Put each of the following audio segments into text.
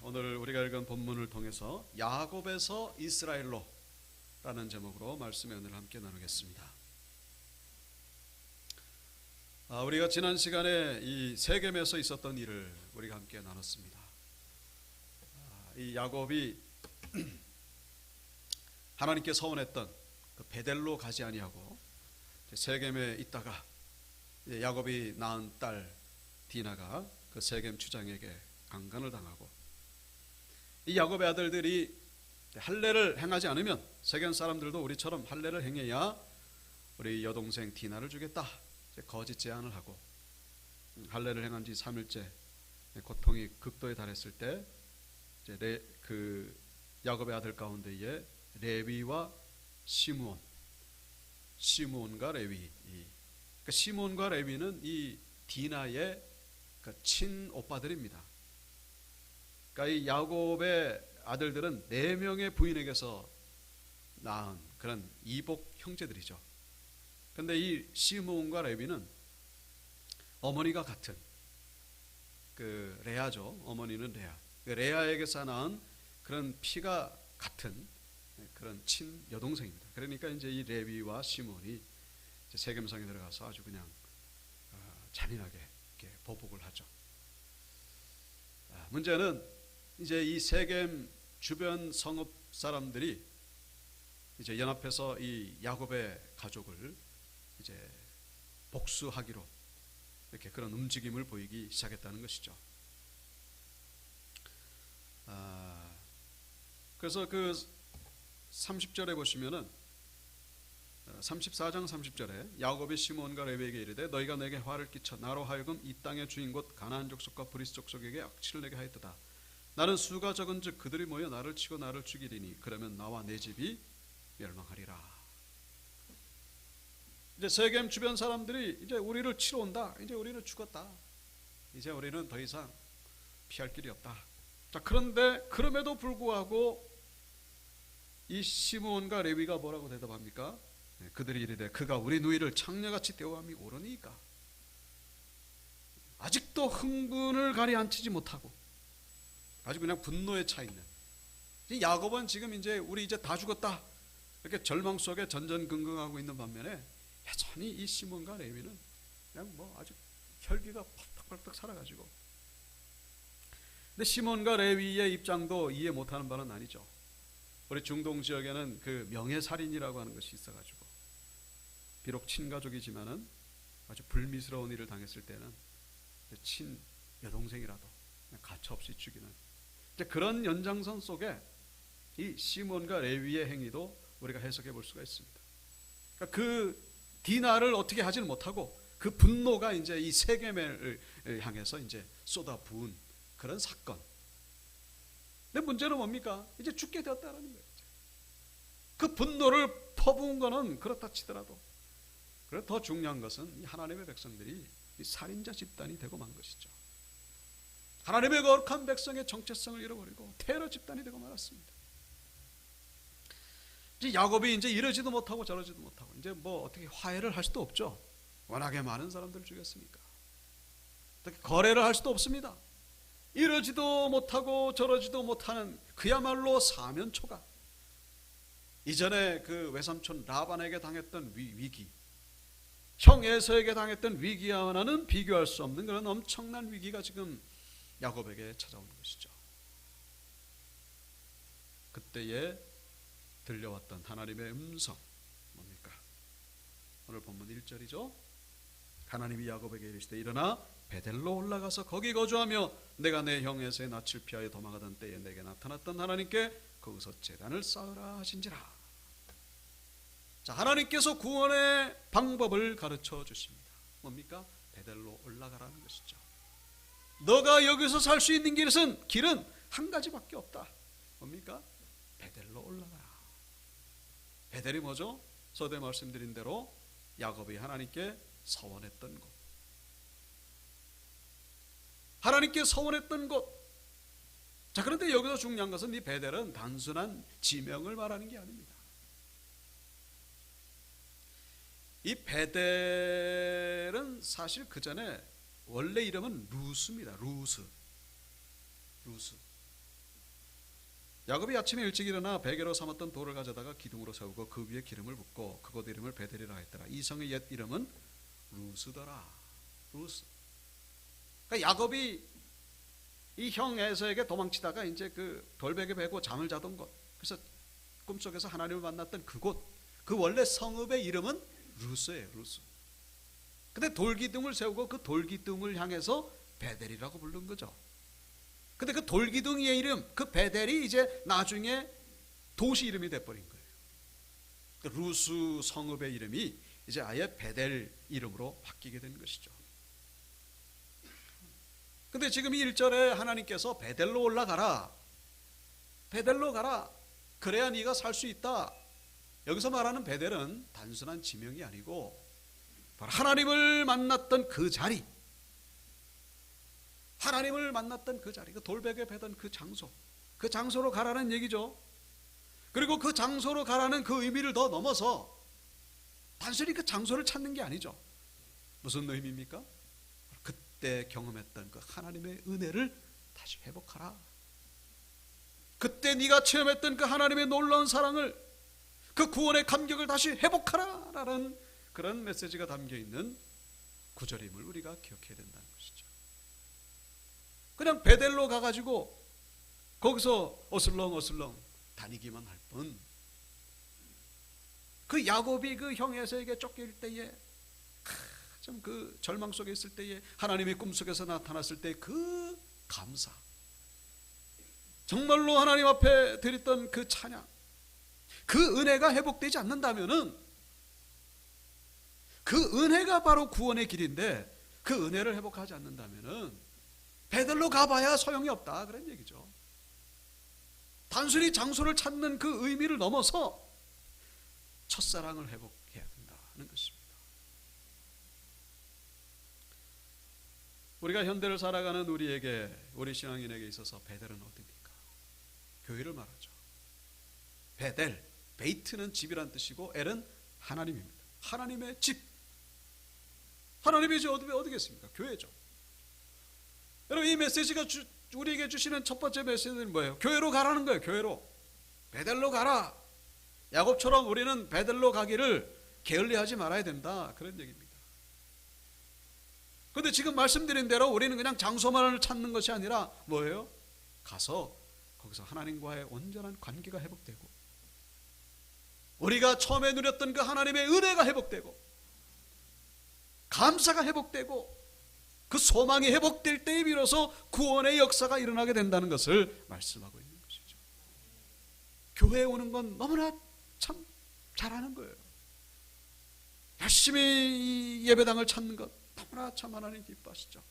오늘 우리가 읽은 본문을 통해서 야곱에서 이스라엘로 라는 제목으로 말씀의 은혜를 함께 나누겠습니다. 우리가 지난 시간에 이 세겜에서 있었던 일을 우리가 함께 나눴습니다. 이 야곱이 하나님께 서원했던 그 베델로 가지 아니하고 세겜에 있다가 야곱이 낳은 딸 디나가 그 세겜 주장에게 강간을 당하고 이 야곱의 아들들이 할례를 행하지 않으면 세겜 사람들도 우리처럼 할례를 행해야 우리 여동생 디나를 주겠다 거짓 제안을 하고 할례를 행한 지 3일째 고통이 극도에 달했을 때 이제 그 야곱의 아들 가운데에 레위와 시므온과 레위, 그러니까 시므온과 레위는 이 디나의 그 친오빠들입니다. 그러니까 이 야곱의 아들들은 4명의 부인에게서 낳은 그런 이복 형제들이죠. 그런데 이 시므온과 레위는 어머니가 같은 그 레아죠. 어머니는 레아. 그 레아에게서 낳은 그런 피가 같은 그런 친 여동생입니다. 그러니까 이제 이 레위와 시므온이 세겜성에 들어가서 아주 그냥 잔인하게 이렇게 보복을 하죠. 문제는 이제 이 세겜 주변 성읍 사람들이 이제 연합해서 이 야곱의 가족을 이제 복수하기로 이렇게 그런 움직임을 보이기 시작했다는 것이죠. 그래서 그 30절에 보시면은 34장 30절에 야곱이 시므온과 레위에게 이르되 너희가 내게 화를 끼쳐 나로 하여금 이 땅의 주인 곧 가나안 족속과 브리스 족속에게 악취를 내게 하였도다. 나는 수가 적은즉 그들이 모여 나를 치고 나를 죽이리니 그러면 나와 내 집이 멸망하리라. 이제 세겜 주변 사람들이 이제 우리를 치러 온다. 이제 우리는 죽었다. 이제 우리는 더 이상 피할 길이 없다. 자, 그런데 그럼에도 불구하고 이 시므온과 레위가 뭐라고 대답합니까? 그들이 이르되 그가 우리 누이를 창녀같이 대우함이 옳으니까. 아직도 흥분을 가라앉히지 못하고 아주 그냥 분노에 차 있는 야곱은 지금 이제 우리 이제 다 죽었다 이렇게 절망 속에 전전긍긍하고 있는 반면에 여전히 이 시몬과 레위는 그냥 뭐 아주 혈기가 펄떡펄떡 살아가지고. 근데 시몬과 레위의 입장도 이해 못하는 바는 아니죠. 우리 중동 지역에는 그 명예살인이라고 하는 것이 있어가지고 비록 친가족이지만은 아주 불미스러운 일을 당했을 때는 친 여동생이라도 가차없이 죽이는 그런 연장선 속에 이 시몬과 레위의 행위도 우리가 해석해 볼 수가 있습니다. 그러니까 그 디나를 어떻게 하지는 못하고 그 분노가 이제 이 세겜을 향해서 이제 쏟아부은 그런 사건. 근데 문제는 뭡니까? 이제 죽게 되었다는 거예요. 그 분노를 퍼부은 거는 그렇다 치더라도 그래 더 중요한 것은 하나님의 백성들이 이 살인자 집단이 되고 만 것이죠. 하나님의 거룩한 백성의 정체성을 잃어버리고 테러 집단이 되고 말았습니다. 이제 야곱이 이제 이러지도 못하고 저러지도 못하고 이제 뭐 어떻게 화해를 할 수도 없죠. 워낙에 많은 사람들을 죽였으니까. 어떻게 거래를 할 수도 없습니다. 이러지도 못하고 저러지도 못하는 그야말로 사면초가. 이전에 그 외삼촌 라반에게 당했던 위기, 형 에서에게 당했던 위기와는 비교할 수 없는 그런 엄청난 위기가 지금 야곱에게 찾아온 것이죠. 그때에 들려왔던 하나님의 음성 뭡니까? 오늘 본문 1절이죠. 하나님이 야곱에게 이르시되 일어나 베델로 올라가서 거기 거주하며 내가 내 형 에서의 낯을 피하여 도망하던 때에 내게 나타났던 하나님께 거기서 제단을 쌓으라 하신지라. 자, 하나님께서 구원의 방법을 가르쳐 주십니다. 뭡니까? 베델로 올라가라는 것이죠. 너가 여기서 살 수 있는 길은 한 가지밖에 없다. 뭡니까? 베델로 올라가라. 베델이 뭐죠? 서두에 말씀드린 대로 야곱이 하나님께 서원했던 곳. 하나님께 서원했던 곳. 자, 그런데 여기서 중요한 것은 이 베델은 단순한 지명을 말하는 게 아닙니다. 이 베델은 사실 그 전에 원래 이름은 루스입니다. 루스. 야곱이 아침에 일찍 일어나 베개로 삼았던 돌을 가져다가 기둥으로 세우고 그 위에 기름을 붓고 그곳 이름을 베델이라 했더라. 이 성의 옛 이름은 루스더라. 루스. 그러니까 야곱이 이 형 에서에게 도망치다가 이제 그 돌베개 베고 잠을 자던 곳, 그래서 꿈속에서 하나님을 만났던 그곳, 그 원래 성읍의 이름은 루스예요. 루스. 근데 돌기둥을 세우고 그 돌기둥을 향해서 베델이라고 부른 거죠. 근데 그 돌기둥의 이름, 그 베델이 이제 나중에 도시 이름이 돼버린 거예요. 그 루스 성읍의 이름이 이제 아예 베델 이름으로 바뀌게 된 것이죠. 근데 지금 이 1절에 하나님께서 베델로 올라가라, 베델로 가라, 그래야 네가 살 수 있다. 여기서 말하는 베델은 단순한 지명이 아니고 바로 하나님을 만났던 그 자리, 하나님을 만났던 그 자리, 그 돌베개 베던 그 장소, 그 장소로 가라는 얘기죠. 그리고 그 장소로 가라는 그 의미를 더 넘어서 단순히 그 장소를 찾는 게 아니죠. 무슨 의미입니까? 그때 경험했던 그 하나님의 은혜를 다시 회복하라. 그때 네가 체험했던 그 하나님의 놀라운 사랑을, 그 구원의 감격을 다시 회복하라 라는 그런 메시지가 담겨있는 구절임을 우리가 기억해야 된다는 것이죠. 그냥 베델로 가가지고 거기서 어슬렁어슬렁 다니기만 할 뿐, 그 야곱이 그 형 에서에게 쫓길 때에 좀 그 절망 속에 있을 때에 하나님의 꿈속에서 나타났을 때 그 감사, 정말로 하나님 앞에 드렸던 그 찬양, 그 은혜가 회복되지 않는다면은, 그 은혜가 바로 구원의 길인데 그 은혜를 회복하지 않는다면은 베델로 가봐야 소용이 없다 그런 얘기죠. 단순히 장소를 찾는 그 의미를 넘어서 첫사랑을 회복해야 된다는 것입니다. 우리가 현대를 살아가는 우리에게, 우리 신앙인에게 있어서 베델은 어디입니까? 교회를 말하죠. 베델, 베이트는 집이란 뜻이고 엘은 하나님입니다. 하나님의 집. 하나님의 집 어디겠습니까? 교회죠. 여러분, 이 메시지가 우리에게 주시는 첫 번째 메시지는 뭐예요? 교회로 가라는 거예요. 교회로. 베델로 가라. 야곱처럼 우리는 베델로 가기를 게을리하지 말아야 된다 그런 얘기입니다. 그런데 지금 말씀드린 대로 우리는 그냥 장소만을 찾는 것이 아니라 뭐예요? 가서 거기서 하나님과의 온전한 관계가 회복되고, 우리가 처음에 누렸던 그 하나님의 은혜가 회복되고, 감사가 회복되고, 그 소망이 회복될 때에 비로소 구원의 역사가 일어나게 된다는 것을 말씀하고 있는 것이죠. 교회에 오는 건 너무나 참 잘하는 거예요. 열심히 예배당을 찾는 것 너무나 참 하나님 기뻐하시죠.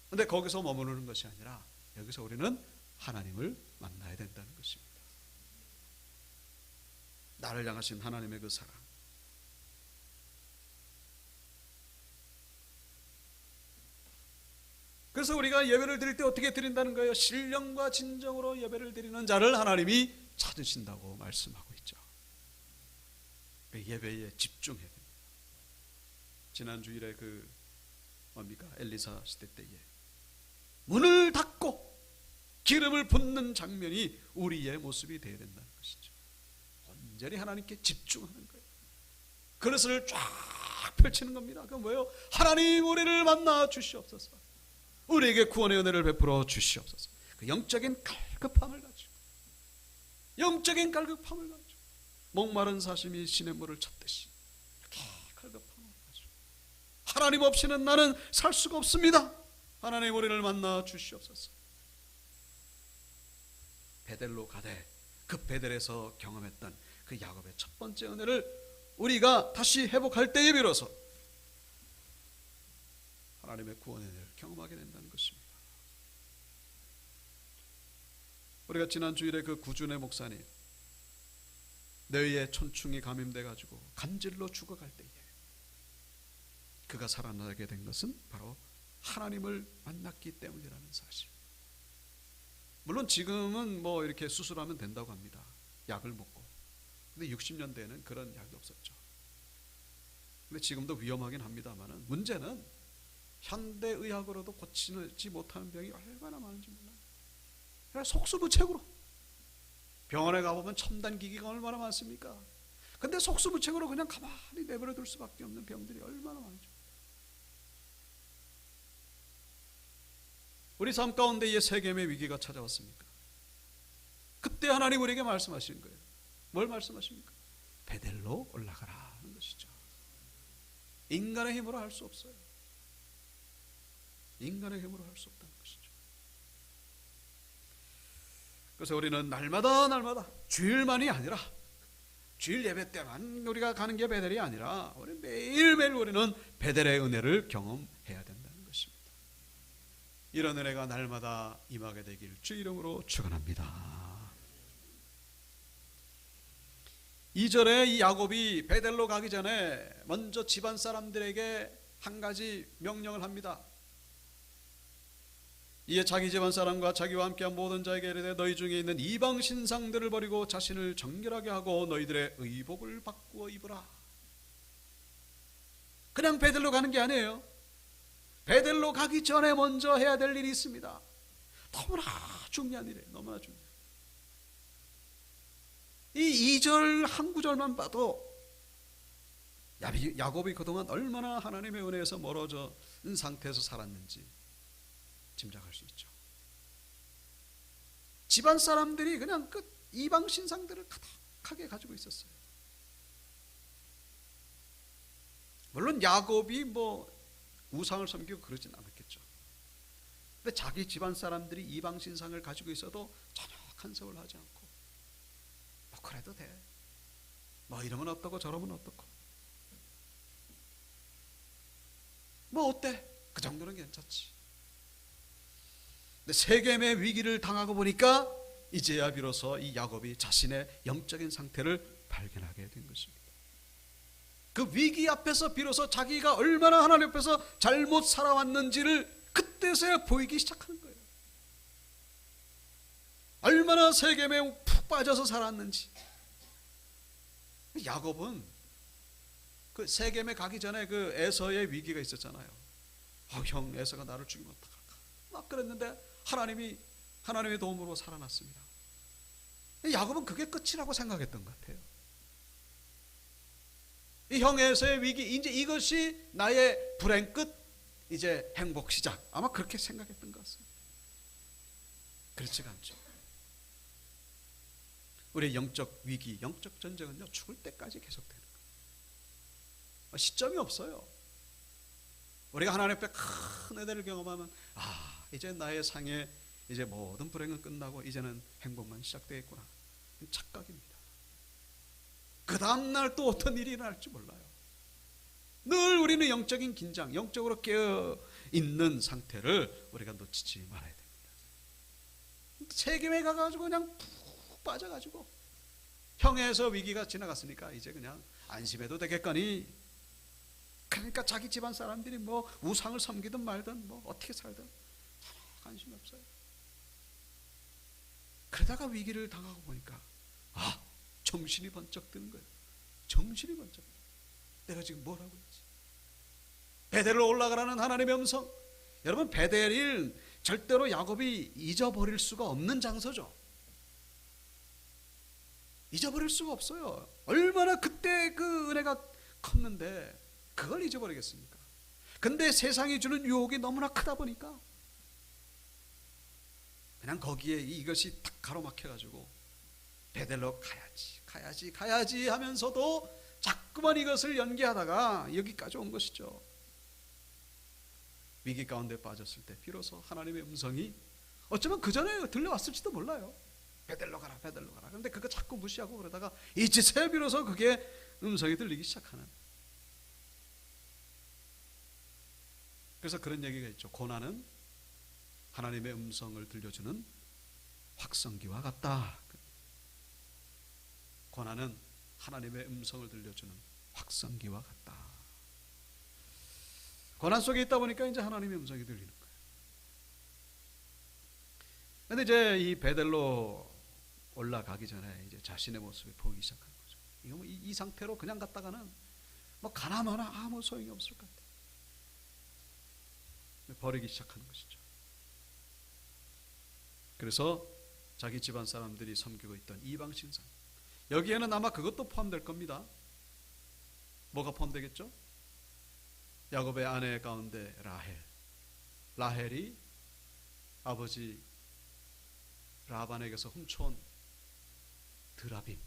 그런데 거기서 머무르는 것이 아니라 여기서 우리는 하나님을 만나야 된다는 것입니다. 나를 향하신 하나님의 그 사랑, 그래서 우리가 예배를 드릴 때 어떻게 드린다는 거예요? 신령과 진정으로 예배를 드리는 자를 하나님이 찾으신다고 말씀하고 있죠. 그 예배에 집중해야 됩니다. 지난 주일에 그 뭡니까? 엘리사 시대 때에 문을 닫고 기름을 붓는 장면이 우리의 모습이 되어야 된다는 것이죠. 온전히 하나님께 집중하는 거예요. 그릇을 쫙 펼치는 겁니다. 그건 뭐예요? 하나님, 우리를 만나 주시옵소서. 우리에게 구원의 은혜를 베풀어 주시옵소서. 그 영적인 갈급함을 가지고, 영적인 갈급함을 가지고, 목마른 사슴이 시냇물을 찾듯이 이렇게 갈급함을 가지고, 하나님 없이는 나는 살 수가 없습니다. 하나님, 우리를 만나 주시옵소서. 베델로 가되 그 베델에서 경험했던 그 야곱의 첫 번째 은혜를 우리가 다시 회복할 때에 비로소 하나님의 구원의 은혜를 경험하게 된다는 것입니다. 우리가 지난 주일에 그 구준의 목사님, 뇌에 촌충이 감염돼 가지고 간질로 죽어갈 때에 그가 살아나게 된 것은 바로 하나님을 만났기 때문이라는 사실. 물론 지금은 뭐 이렇게 수술하면 된다고 합니다. 약을 먹고. 근데 60년대에는 그런 약이 없었죠. 근데 지금도 위험하긴 합니다만은, 문제는 현대의학으로도 고치지 못하는 병이 얼마나 많은지 몰라요. 그래서 속수무책으로 병원에 가보면 첨단 기기가 얼마나 많습니까? 근데 속수무책으로 그냥 가만히 내버려 둘 수밖에 없는 병들이 얼마나 많죠. 우리 삶 가운데 이 세겜의 위기가 찾아왔습니까? 그때 하나님 우리에게 말씀하시는 거예요. 뭘 말씀하십니까? 베델로 올라가라 하는 것이죠. 인간의 힘으로 할 수 없어요. 인간의 힘으로 할 수 없다는 것이죠. 그래서 우리는 날마다 주일만이 아니라 주일 예배 때만 우리가 가는 게 베델이 아니라 우리 매일매일 우리는 베델의 은혜를 경험해야 된다는 것입니다. 이런 은혜가 날마다 임하게 되길 주 이름으로 축원합니다. 2절에 이 야곱이 베델로 가기 전에 먼저 집안 사람들에게 한 가지 명령을 합니다. 이에 자기 집안 사람과 자기와 함께한 모든 자에게 이르되 너희 중에 있는 이방 신상들을 버리고 자신을 정결하게 하고 너희들의 의복을 바꾸어 입으라. 그냥 베델로 가는 게 아니에요. 베델로 가기 전에 먼저 해야 될 일이 있습니다. 너무나 중요한 일이에요. 너무나 중요해요. 이 2절 한 구절만 봐도 야곱이 그동안 얼마나 하나님의 은혜에서 멀어진 상태에서 살았는지 짐작할 수 있죠. 집안 사람들이 그냥 그 이방 신상들을 가득하게 가지고 있었어요. 물론 야곱이 뭐 우상을 섬기고 그러진 않았겠죠. 근데 자기 집안 사람들이 이방 신상을 가지고 있어도 전혀 간섭을 하지 않고 뭐 그래도 돼. 뭐 이러면 어떻고 저러면 어떻고 뭐 어때? 그 정도는 괜찮지. 근데 세겜의 위기를 당하고 보니까 이제야 비로소 이 야곱이 자신의 영적인 상태를 발견하게 된 것입니다. 그 위기 앞에서 비로소 자기가 얼마나 하나님 앞에서 잘못 살아왔는지를 그때서야 보이기 시작하는 거예요. 얼마나 세겜에 푹 빠져서 살았는지. 야곱은 그 세겜에 가기 전에 그 에서의 위기가 있었잖아요. 형 에서가 나를 죽이면 어떡할까 막 그랬는데 하나님의 도움으로 살아났습니다. 야곱은 그게 끝이라고 생각했던 것 같아요. 이 형 에서의 위기, 이제 이것이 나의 불행 끝, 이제 행복 시작, 아마 그렇게 생각했던 것 같습니다. 그렇지가 않죠. 우리의 영적 위기, 영적 전쟁은요 죽을 때까지 계속되는 거예요. 시점이 없어요. 우리가 하나님 앞에 큰 은혜를 경험하면 이제 나의 상에 이제 모든 불행은 끝나고 이제는 행복만 시작되겠구나, 착각입니다. 그 다음날 또 어떤 일이 일어날지 몰라요. 늘 우리는 영적인 긴장, 영적으로 깨어있는 상태를 우리가 놓치지 말아야 됩니다. 세겜에 가가지고 그냥 푹 빠져가지고 형에서 위기가 지나갔으니까 이제 그냥 안심해도 되겠거니, 그러니까 자기 집안 사람들이 뭐 우상을 섬기든 말든 뭐 어떻게 살든 관심이 없어요. 그러다가 위기를 당하고 보니까 정신이 번쩍 드는 거예요. 정신이 번쩍. 내가 지금 뭘 하고 있지? 베델로 올라가라는 하나님의 음성. 여러분, 베델은 절대로 야곱이 잊어버릴 수가 없는 장소죠. 잊어버릴 수가 없어요. 얼마나 그때 그 은혜가 컸는데 그걸 잊어버리겠습니까? 근데 세상이 주는 유혹이 너무나 크다 보니까 그냥 거기에 이것이 딱 가로막혀가지고 베델로 가야지 하면서도 자꾸만 이것을 연기하다가 여기까지 온 것이죠. 위기 가운데 빠졌을 때 비로소 하나님의 음성이 어쩌면 그 전에 들려왔을지도 몰라요. 베델로 가라. 그런데 그거 자꾸 무시하고 그러다가 이제서야 비로소 그게 음성이 들리기 시작하는. 그래서 그런 얘기가 있죠. 고난은 하나님의 음성을 들려주는 확성기와 같다. 고난은 하나님의 음성을 들려주는 확성기와 같다. 고난 속에 있다 보니까 이제 하나님의 음성이 들리는 거예요. 그런데 이제 이 베델로 올라가기 전에 이제 자신의 모습이 보이기 시작한 거죠. 이거 뭐 이 상태로 그냥 갔다가는 뭐 가나마나 아무 소용이 없을 것 같아요. 버리기 시작하는 것이죠. 그래서 자기 집안 사람들이 섬기고 있던 이방 신상, 여기에는 아마 그것도 포함될 겁니다. 뭐가 포함되겠죠? 야곱의 아내 가운데 라헬이 아버지 라반에게서 훔쳐온 드라빔,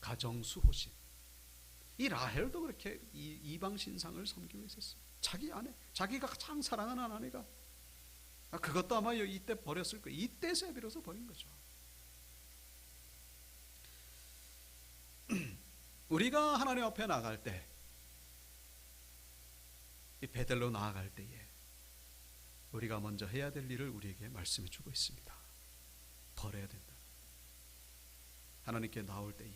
가정수호신. 이 라헬도 그렇게 이방 신상을 섬기고 있었어요. 자기 아내, 자기가 가장 사랑하는 아내가. 그것도 아마 이때 버렸을 거예요. 이때서야 비로소 버린 거죠. 우리가 하나님 앞에 나갈 때, 이 베델로 나아갈 때에 우리가 먼저 해야 될 일을 우리에게 말씀해 주고 있습니다. 버려야 된다. 하나님께 나올 때에,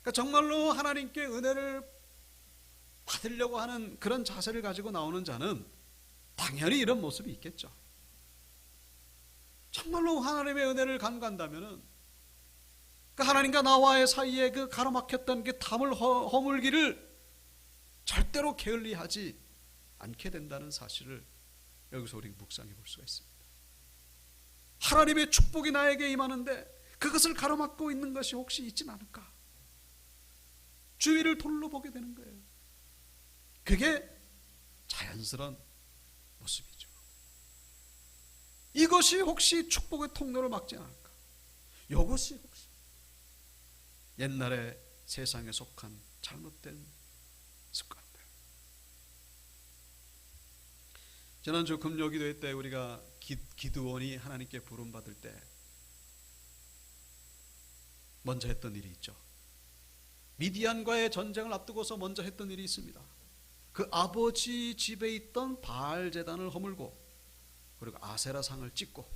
그러니까 정말로 하나님께 은혜를 받으려고 하는 그런 자세를 가지고 나오는 자는 당연히 이런 모습이 있겠죠. 정말로 하나님의 은혜를 간구한다면은 그 하나님과 나와의 사이에 그 가로막혔던 그 담을 허물기를 절대로 게을리하지 않게 된다는 사실을 여기서 우리 묵상해 볼 수가 있습니다. 하나님의 축복이 나에게 임하는데 그것을 가로막고 있는 것이 혹시 있진 않을까? 주위를 둘러보게 되는 거예요. 그게 자연스러운 모습이죠. 이것이 혹시 축복의 통로를 막지 않을까? 이것이 혹시 옛날에 세상에 속한 잘못된 습관들. 지난주 금요기도회 때 우리가 기드온이 하나님께 부름받을 때 먼저 했던 일이 있죠. 미디안과의 전쟁을 앞두고서 먼저 했던 일이 있습니다. 그 아버지 집에 있던 바알 제단을 허물고, 그리고 아세라 상을 찍고,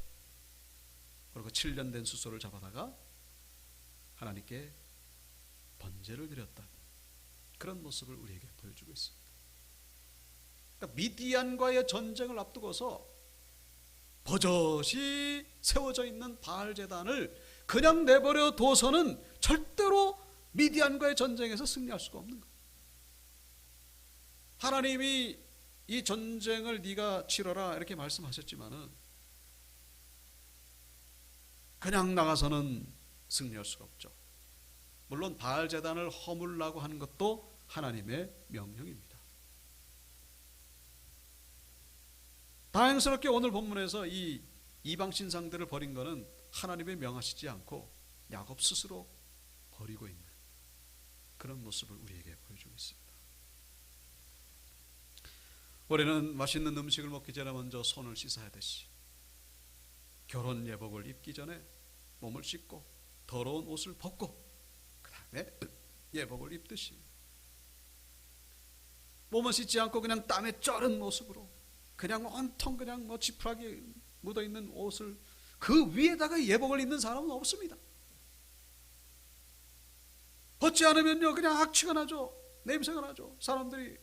그리고 7년 된 수소를 잡아다가 하나님께 번제를 드렸던 그런 모습을 우리에게 보여주고 있습니다. 그러니까 미디안과의 전쟁을 앞두고서 버젓이 세워져 있는 바알 제단을 그냥 내버려 둬서는 절대로 미디안과의 전쟁에서 승리할 수가 없는 거예요. 하나님이 이 전쟁을 네가 치러라 이렇게 말씀하셨지만은 그냥 나가서는 승리할 수가 없죠. 물론 바알 제단을 허물라고 하는 것도 하나님의 명령입니다. 다행스럽게 오늘 본문에서 이 이방 신상들을 버린 것은 하나님의 명하시지 않고 야곱 스스로 버리고 있는 그런 모습을 우리에게 보여주고 있습니다. 우리는 맛있는 음식을 먹기 전에 먼저 손을 씻어야 하듯이 결혼 예복을 입기 전에 몸을 씻고 더러운 옷을 벗고 그 다음에 예복을 입듯이 몸을 씻지 않고 그냥 땀에 쩔은 모습으로 그냥 온통 그냥 지푸라기 묻어있는 옷을 그 위에다가 예복을 입는 사람은 없습니다. 벗지 않으면요 그냥 악취가 나죠. 냄새가 나죠. 사람들이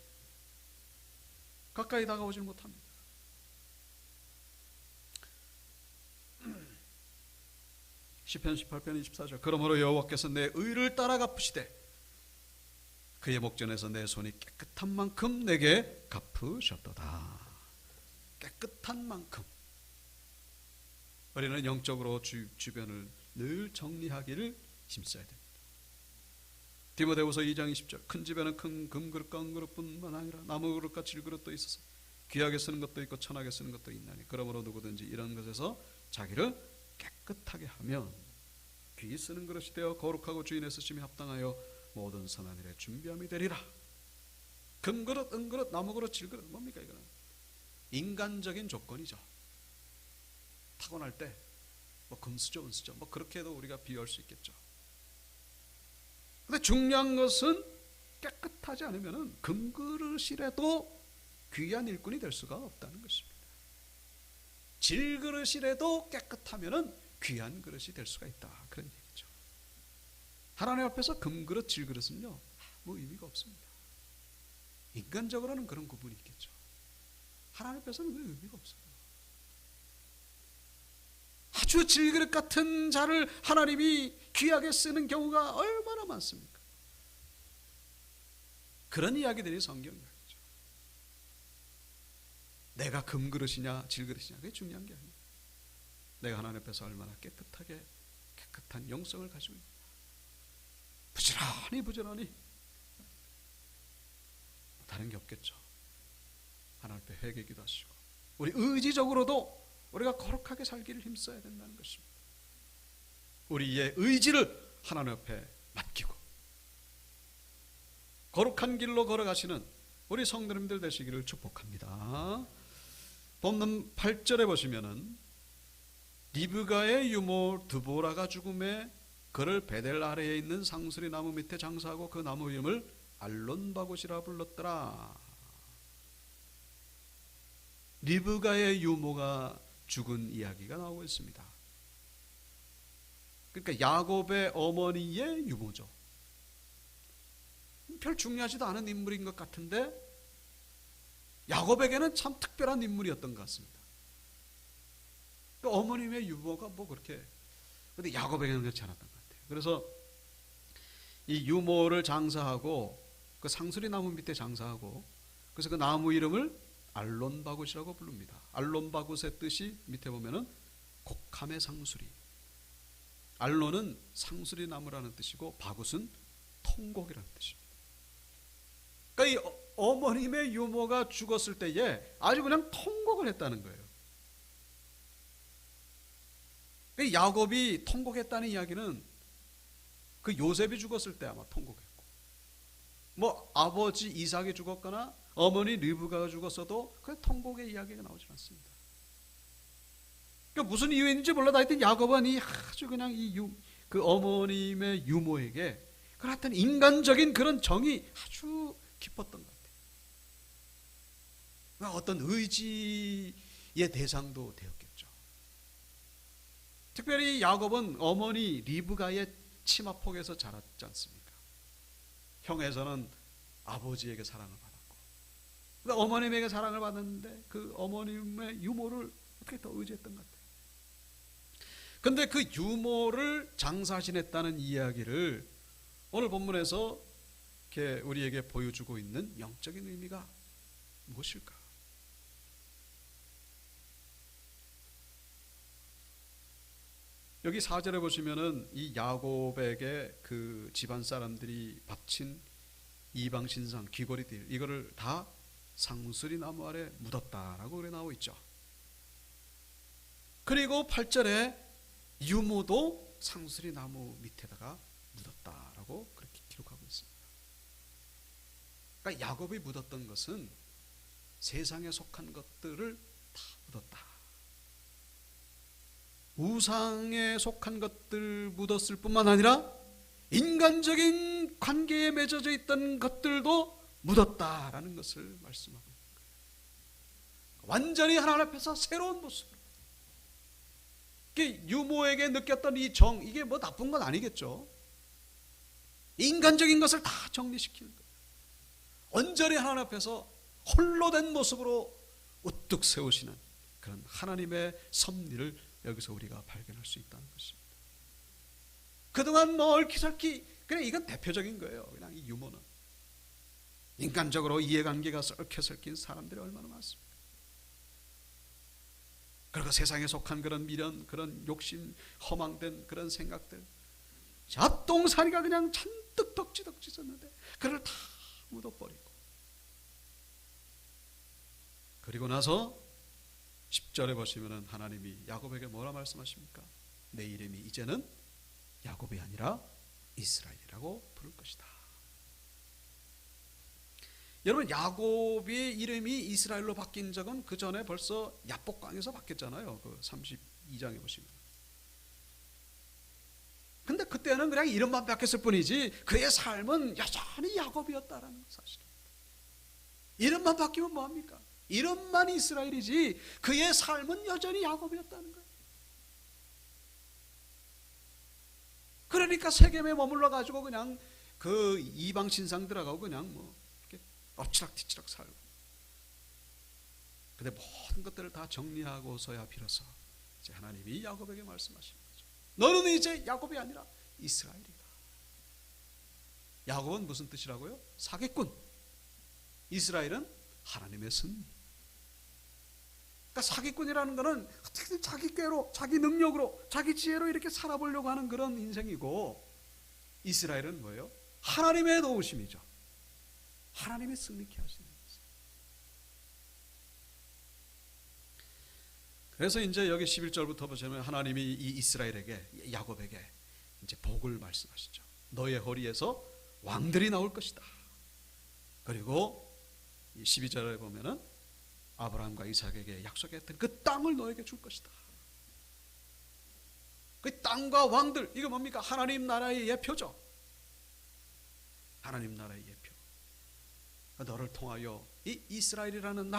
가까이 다가오지 못합니다. 시편 18편 24절 그러므로 여호와께서 내 의를 따라 갚으시되 그의 목전에서 내 손이 깨끗한 만큼 내게 갚으셨도다. 깨끗한 만큼. 우리는 영적으로 주변을 늘 정리하기를 힘써야 됩니다. 디모데후서 2장 20절 큰 집에는 큰 금그릇과 은그릇뿐만 아니라 나무그릇과 질그릇도 있어서 귀하게 쓰는 것도 있고 천하게 쓰는 것도 있나니 그러므로 누구든지 이런 것에서 자기를 깨끗하게 하면 귀히 쓰는 그릇이 되어 거룩하고 주인의 쓰심에 합당하여 모든 선한 일에 준비함이 되리라. 금그릇, 은그릇, 나무그릇, 질그릇 뭡니까 이거는? 인간적인 조건이죠. 타고날 때 뭐 금수저, 은수저 뭐 그렇게도 우리가 비유할 수 있겠죠. 근데 중요한 것은 깨끗하지 않으면 금그릇이라도 귀한 일꾼이 될 수가 없다는 것입니다. 질그릇이라도 깨끗하면 귀한 그릇이 될 수가 있다. 그런 얘기죠. 하나님 앞에서 금그릇, 질그릇은요 아무 의미가 없습니다. 인간적으로는 그런 구분이 있겠죠. 하나님 앞에서는 그 의미가 없어요. 아주 질그릇 같은 자를 하나님이 귀하게 쓰는 경우가 얼마나 많습니까? 그런 이야기들이 성경이죠. 내가 금그릇이냐 질그릇이냐 그게 중요한 게 아니에요. 내가 하나님 앞에서 얼마나 깨끗한 영성을 가지고 있냐. 부지런히 다른 게 없겠죠. 하나님 앞에 회개기도 하시고 우리 의지적으로도 우리가 거룩하게 살기를 힘써야 된다는 것입니다. 우리의 의지를 하나님 앞에 맡기고 거룩한 길로 걸어가시는 우리 성도님들 되시기를 축복합니다. 본문 8절에 보시면은 리브가의 유모 드보라가 죽음에 그를 베델 아래에 있는 상수리 나무 밑에 장사하고 그 나무 이름을 알론바굿이라 불렀더라. 리브가의 유모가 죽은 이야기가 나오고 있습니다. 그러니까 야곱의 어머니의 유모죠. 별 중요하지도 않은 인물인 것 같은데 야곱에게는 참 특별한 인물이었던 것 같습니다. 그러니까 어머님의 유모가 뭐 그렇게, 근데 야곱에게는 그렇지 않았던 것 같아요. 그래서 이 유모를 장사하고 그 상수리 나무 밑에 장사하고 그래서 그 나무 이름을 알론바굿이라고 부릅니다. 알론바굿의 뜻이 밑에 보면은 곡함의 상수리. 알론은 상수리 나무라는 뜻이고 바굿은 통곡이라는 뜻입니다. 그러니까 이 어머님의 유모가 죽었을 때에 아주 그냥 통곡을 했다는 거예요. 그러니까 야곱이 통곡했다는 이야기는 그 요셉이 죽었을 때 아마 통곡했고, 뭐 아버지 이삭이 죽었거나 어머니 리브가가 죽었어도 그 통곡의 이야기가 나오지 않습니다. 그러니까 무슨 이유인지 몰라. 하여튼 야곱은 이 아주 그냥 그 어머님의 유모에게 그런 하여튼 인간적인 그런 정이 아주 깊었던 것 같아요. 어떤 의지의 대상도 되었겠죠. 특별히 야곱은 어머니 리브가의 치마폭에서 자랐지 않습니까? 형에서는 아버지에게 사랑을 받았고, 그러니까 어머님에게 사랑을 받았는데 그 어머님의 유모를 어떻게 더 의지했던 것 같아요. 근데 그 유모를 장사 지냈다는 이야기를 오늘 본문에서 이렇게 우리에게 보여주고 있는 영적인 의미가 무엇일까? 여기 4절에 보시면은 이 야곱에게 그 집안 사람들이 바친 이방 신상 귀걸이들 이거를 다 상수리 나무 아래 묻었다라고 그래 나오고 있죠. 그리고 8절에 유모도 상수리 나무 밑에다가 묻었다라고 그렇게 기록하고 있습니다. 그러니까 야곱이 묻었던 것은 세상에 속한 것들을 다 묻었다. 우상에 속한 것들 묻었을 뿐만 아니라 인간적인 관계에 맺어져 있던 것들도 묻었다라는 것을 말씀하고 있는 거예요. 완전히 하나님 앞에서 새로운 모습으로. 유모에게 느꼈던 이 정, 이게 뭐 나쁜 건 아니겠죠. 인간적인 것을 다 정리시키는 거예요. 온전히 하나님 앞에서 홀로 된 모습으로 우뚝 세우시는 그런 하나님의 섭리를 여기서 우리가 발견할 수 있다는 것입니다. 그동안 뭐 얽히설키, 그래 이건 대표적인 거예요. 그냥 이 유모는 인간적으로 이해관계가 얽혀설킨 사람들이 얼마나 많습니까? 그리고 세상에 속한 그런 미련, 그런 욕심, 허망된 그런 생각들, 잡동사니가 그냥 잔뜩 덕지덕지 졌는데 그걸 다 묻어버리고, 그리고 나서 10절에 보시면은 하나님이 야곱에게 뭐라 말씀하십니까? 내 이름이 이제는 야곱이 아니라 이스라엘이라고 부를 것이다. 여러분, 야곱의 이름이 이스라엘로 바뀐 적은 그 전에 벌써 야복강에서 바뀌었잖아요. 그 32장에 보시면. 근데 그때는 그냥 이름만 바뀌었을 뿐이지 그의 삶은 여전히 야곱이었다라는 사실입니다. 이름만 바뀌면 뭐합니까? 이름만 이스라엘이지 그의 삶은 여전히 야곱이었다는 거예요. 그러니까 세겜에 머물러 가지고 그냥 그 이방 신상들하고 그냥 뭐 이렇게 엎치락뒤치락 살고, 근데 모든 것들을 다 정리하고서야 비로소 이제 하나님이 야곱에게 말씀하시는 거죠. 너는 이제 야곱이 아니라 이스라엘이다. 야곱은 무슨 뜻이라고요? 사기꾼. 이스라엘은 하나님의 승리. 그러니까 사기꾼이라는 것은 어떻게든 자기 꾀로, 자기 능력으로, 자기 지혜로 이렇게 살아보려고 하는 그런 인생이고, 이스라엘은 뭐예요? 하나님의 도우심이죠. 하나님의 승리케 하시는 것이죠. 그래서 이제 여기 11절부터 보시면 하나님이 이 이스라엘에게, 야곱에게 이제 복을 말씀하시죠. 너의 허리에서 왕들이 나올 것이다. 그리고 12절에 보면은 아브라함과 이삭에게 약속했던 그 땅을 너에게 줄 것이다. 그 땅과 왕들, 이거 뭡니까? 하나님 나라의 예표죠. 하나님 나라의 예표. 너를 통하여 이 이스라엘이라는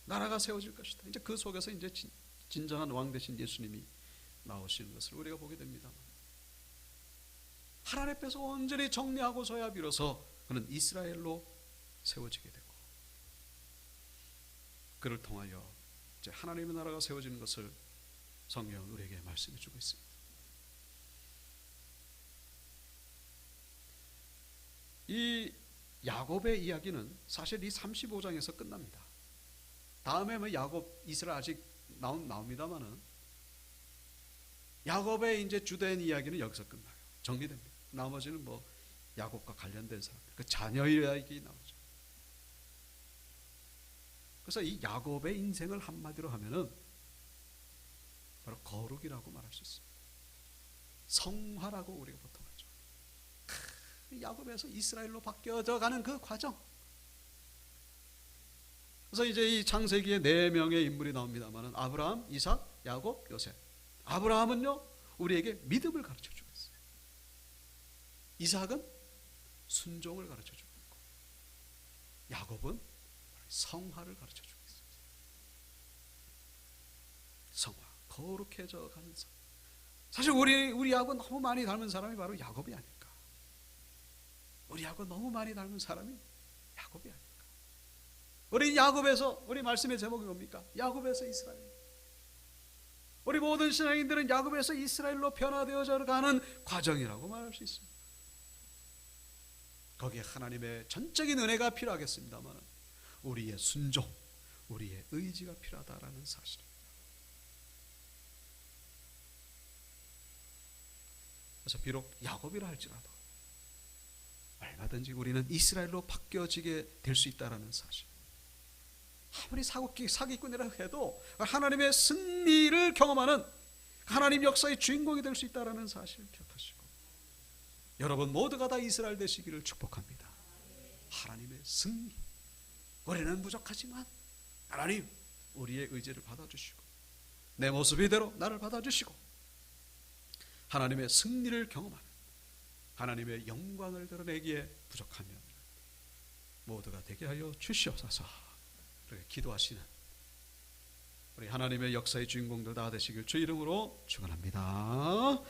나라가 세워질 것이다. 이제 그 속에서 이제 진정한 왕 되신 예수님이 나오시는 것을 우리가 보게 됩니다. 하나님 앞에서 온전히 정리하고서야 비로소 그는 이스라엘로 세워지게 되고, 그를 통하여 이제 하나님의 나라가 세워지는 것을 성경은 우리에게 말씀해 주고 있습니다. 이 야곱의 이야기는 사실 이 35장에서 끝납니다. 다음에 뭐 야곱, 이스라엘 아직 나옵니다만은 야곱의 이제 주된 이야기는 여기서 끝나요. 정리됩니다. 나머지는 뭐 야곱과 관련된 사람들, 그 자녀 이야기 나오죠. 그래서 이 야곱의 인생을 한마디로 하면은 바로 거룩이라고 말할 수 있습니다. 성화라고 우리가 보통 하죠. 야곱에서 이스라엘로 바뀌어져 가는 그 과정. 그래서 이제 이 창세기에 4명의 인물이 나옵니다만은 아브라함, 이삭, 야곱, 요셉. 아브라함은요, 우리에게 믿음을 가르쳐 주고 있어요. 이삭은 순종을 가르쳐 주고 있고, 야곱은 성화를 가르쳐 주고 있어요. 성화, 거룩해져 가는 성. 사실 우리하고 너무 많이 닮은 사람이 바로 야곱이 아닐까. 우리하고 너무 많이 닮은 사람이 야곱이 아닐까. 우리 야곱에서, 우리 말씀의 제목이 뭡니까? 야곱에서 이스라엘. 우리 모든 신앙인들은 야곱에서 이스라엘로 변화되어져 가는 과정이라고 말할 수 있습니다. 거기에 하나님의 전적인 은혜가 필요하겠습니다만 우리의 순종, 우리의 의지가 필요하다라는 사실입니다. 그래서 비록 야곱이라 할지라도 얼마든지 우리는 이스라엘로 바뀌어지게 될 수 있다라는 사실. 아무리 사기꾼이라 해도 하나님의 승리를 경험하는 하나님 역사의 주인공이 될 수 있다라는 사실을 기억하시고, 여러분 모두가 다 이스라엘 되시기를 축복합니다. 하나님의 승리. 우리는 부족하지만 하나님 우리의 의지를 받아주시고, 내 모습 이대로 나를 받아주시고, 하나님의 승리를 경험하는, 하나님의 영광을 드러내기에 부족하면 모두가 되게 하여 주시옵소서. 그렇게 기도하시는 우리 하나님의 역사의 주인공들 다 되시길 주 이름으로 축원합니다.